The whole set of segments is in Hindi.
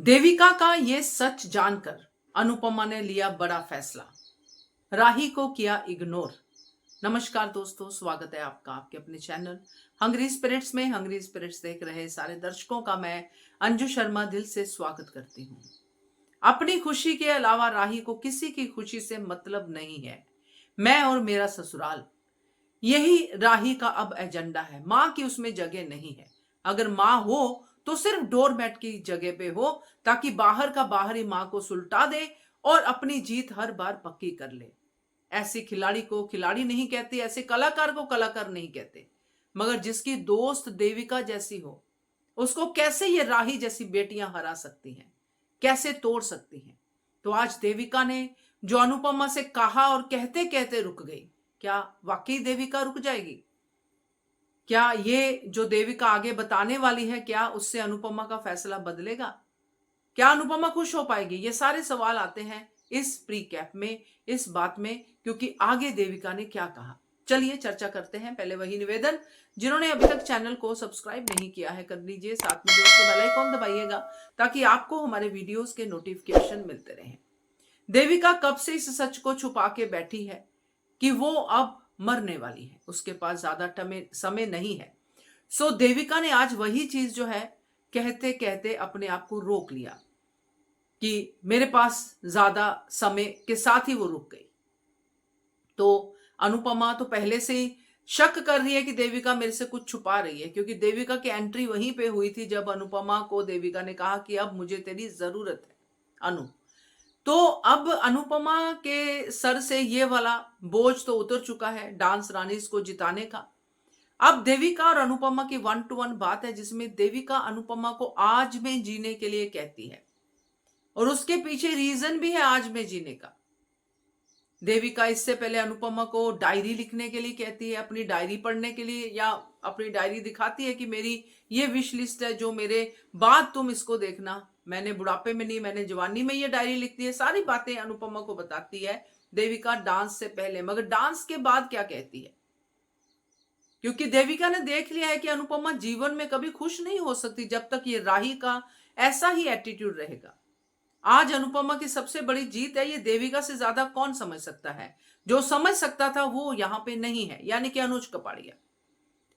देविका का ये सच जानकर अनुपमा ने लिया बड़ा फैसला, राही को किया इग्नोर। नमस्कार दोस्तों, स्वागत है आपका आपके अपने चैनल हंग्री स्पिरिट्स में। हंग्री स्पिरिट्स देख रहे सारे दर्शकों का मैं अंजू शर्मा दिल से स्वागत करती हूँ। अपनी खुशी के अलावा राही को किसी की खुशी से मतलब नहीं है। मैं और मेरा ससुराल, यही राही का अब एजेंडा है। माँ की उसमें जगह नहीं है। अगर माँ हो तो सिर्फ डोरमैट की जगह पे हो, ताकि बाहर का बाहर ही माँ को सुलटा दे और अपनी जीत हर बार पक्की कर ले। ऐसे खिलाड़ी को खिलाड़ी नहीं कहते, ऐसे कलाकार को कलाकार नहीं कहते। मगर जिसकी दोस्त देविका जैसी हो, उसको कैसे ये राही जैसी बेटियां हरा सकती हैं, कैसे तोड़ सकती हैं। तो आज देविका ने जो अनुपमा से कहा और कहते कहते रुक गई, क्या वाकई देविका रुक जाएगी? क्या ये जो देविका आगे बताने वाली है, क्या उससे अनुपमा का फैसला बदलेगा? क्या अनुपमा खुश हो पाएगी? ये सारे सवाल आते हैं इस प्री कैप में, इस बात में, क्योंकि आगे देविका ने क्या कहा। चलिए चर्चा करते हैं। पहले वही निवेदन, जिन्होंने अभी तक चैनल को सब्सक्राइब नहीं किया है कर लीजिए, साथ में दोस्तों बेल आइकॉन दबाइएगा ताकि आपको हमारे वीडियोस के नोटिफिकेशन मिलते रहें। देविका कब से इस सच को छुपा के बैठी है कि वो अब मरने वाली है, उसके पास ज्यादा समय नहीं है। सो देविका ने आज वही चीज जो है कहते कहते अपने आप को रोक लिया कि मेरे पास ज्यादा समय के साथ ही वो रुक गई। तो अनुपमा तो पहले से ही शक कर रही है कि देविका मेरे से कुछ छुपा रही है, क्योंकि देविका की एंट्री वहीं पे हुई थी जब अनुपमा को देविका ने कहा कि अब मुझे तेरी जरूरत है अनु। तो अब अनुपमा के सर से ये वाला बोझ तो उतर चुका है डांस रानीज को जिताने का। अब देविका और अनुपमा की 1-to-1 बात है, जिसमें देविका अनुपमा को आज में जीने के लिए कहती है और उसके पीछे रीजन भी है आज में जीने का। देविका इससे पहले अनुपमा को डायरी लिखने के लिए कहती है, अपनी डायरी पढ़ने के लिए, या अपनी डायरी दिखाती है कि मेरी ये विश लिस्ट है, जो मेरे बाद तुम इसको देखना। मैंने बुढ़ापे में नहीं, मैंने जवानी में ये डायरी लिख दी है। सारी बातें अनुपमा को बताती है देविका डांस से पहले। मगर डांस के बाद क्या कहती है? क्योंकि देविका ने देख लिया है कि अनुपमा जीवन में कभी खुश नहीं हो सकती जब तक ये राही का ऐसा ही एटीट्यूड रहेगा। आज अनुपमा की सबसे बड़ी जीत है, ये देविका से ज्यादा कौन समझ सकता है? जो समझ सकता था वो यहां पे नहीं है, यानी कि अनुज कपाड़िया।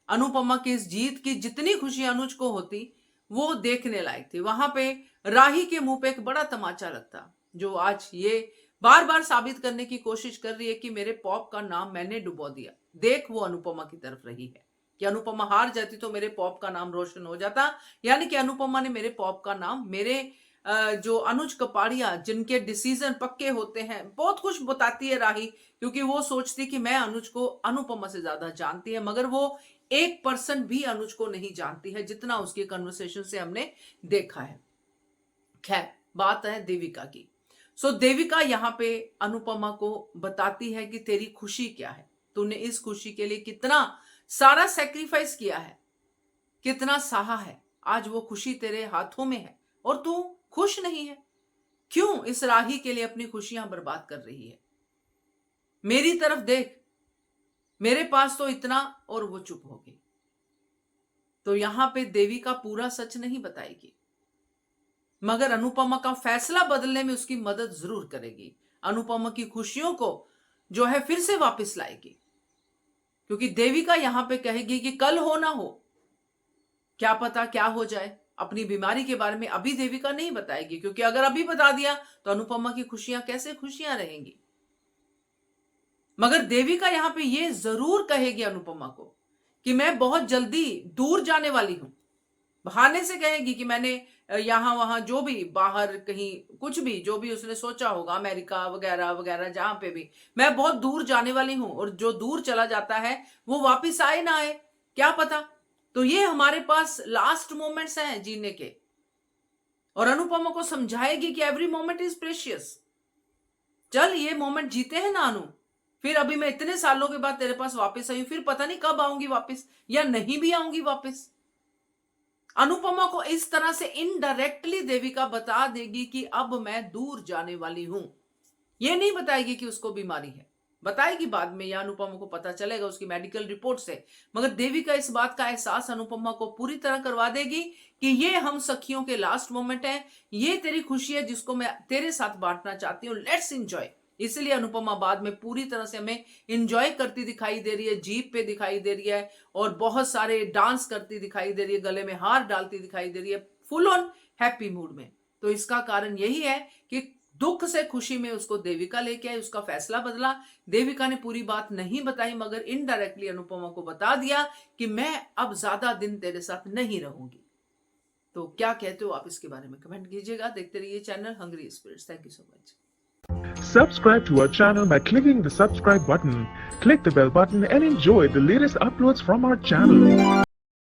अनुपमा की इस जीत की जितनी खुशी अनुज को होती वो देखने लायक थी। वहां पे राही के मुंह पे एक बड़ा तमाचा लगता, जो आज ये बार बार साबित करने की कोशिश कर रही है कि मेरे पॉप का नाम मैंने डुबो दिया। देख वो अनुपमा की तरफ रही है कि अनुपमा हार जाती तो मेरे पॉप का नाम रोशन हो जाता, यानी कि अनुपमा ने मेरे पॉप का नाम, मेरे जो अनुज कपाड़िया जिनके डिसीजन पक्के होते हैं, बहुत कुछ बताती है राही, क्योंकि वो सोचती कि मैं अनुज को अनुपमा से ज्यादा जानती है। मगर वो 1% भी अनुज को नहीं जानती है, जितना उसकी कन्वर्सेशन से हमने देखा है। खैर, बात है देविका की। सो देविका यहाँ पे अनुपमा को बताती है कि तेरी खुशी क्या है, तूने इस खुशी के लिए कितना सारा सेक्रीफाइस किया है, कितना सहा है। आज वो खुशी तेरे हाथों में है और तू खुश नहीं है। क्यों इस राही के लिए अपनी खुशियां बर्बाद कर रही है? मेरी तरफ देख, मेरे पास तो इतना, और वो चुप हो गई। तो यहां पे देविका पूरा सच नहीं बताएगी, मगर अनुपमा का फैसला बदलने में उसकी मदद जरूर करेगी। अनुपमा की खुशियों को जो है फिर से वापस लाएगी, क्योंकि देविका यहां पे कहेगी कि कल हो ना हो, क्या पता क्या हो जाए। अपनी बीमारी के बारे में अभी देविका नहीं बताएगी, क्योंकि अगर अभी बता दिया तो अनुपमा की खुशियां कैसे खुशियां रहेंगी। मगर देविका यहां पे ये जरूर कहेगी अनुपमा को कि मैं बहुत जल्दी दूर जाने वाली हूं। बहाने से कहेगी कि मैंने यहां वहां जो भी बाहर कहीं कुछ भी जो भी उसने सोचा होगा, अमेरिका वगैरह वगैरह, जहां पे भी मैं बहुत दूर जाने वाली हूं, और जो दूर चला जाता है वो वापिस आए ना आए क्या पता। तो ये हमारे पास लास्ट मोमेंट्स हैं जीने के, और अनुपमा को समझाएगी कि एवरी मोमेंट इज प्रेशियस। चल ये मोमेंट जीते हैं ना अनु, फिर अभी मैं इतने सालों के बाद तेरे पास वापस आई हूं, फिर पता नहीं कब आऊंगी वापस या नहीं भी आऊंगी वापस। अनुपमा को इस तरह से इनडायरेक्टली देविका बता देगी कि अब मैं दूर जाने वाली हूं। यह नहीं बताएगी कि उसको बीमारी है, बताएगी बाद में, या अनुपमा को पता चलेगा उसकी मेडिकल रिपोर्ट से। मगर देविका इस बात का एहसास अनुपमा को पूरी तरह करवा देगी कि ये हम सखियों के लास्ट मोमेंट है, ये तेरी खुशी है जिसको मैं तेरे साथ बांटना चाहती हूँ, लेट्स एंजॉय। इसलिए अनुपमा बाद में पूरी तरह से हमें एंजॉय करती दिखाई दे रही है, जीप पे दिखाई दे रही है और बहुत सारे डांस करती दिखाई दे रही है, गले में हार डालती दिखाई दे रही है, फुल ऑन हैप्पी मूड में। तो इसका कारण यही है कि दुख से खुशी में उसको देविका लेके आई, उसका फैसला बदला। देविका ने पूरी बात नहीं बताई मगर इनडायरेक्टली अनुपमा को बता दिया कि मैं अब ज्यादा दिन तेरे साथ नहीं रहूंगी। तो क्या कहते हो आप इसके बारे में कमेंट कीजिएगा। देखते रहिए channel hungry spirits. Thank you so much. Subscribe to our channel by clicking the subscribe button. Click the bell button and enjoy the latest uploads from our channel.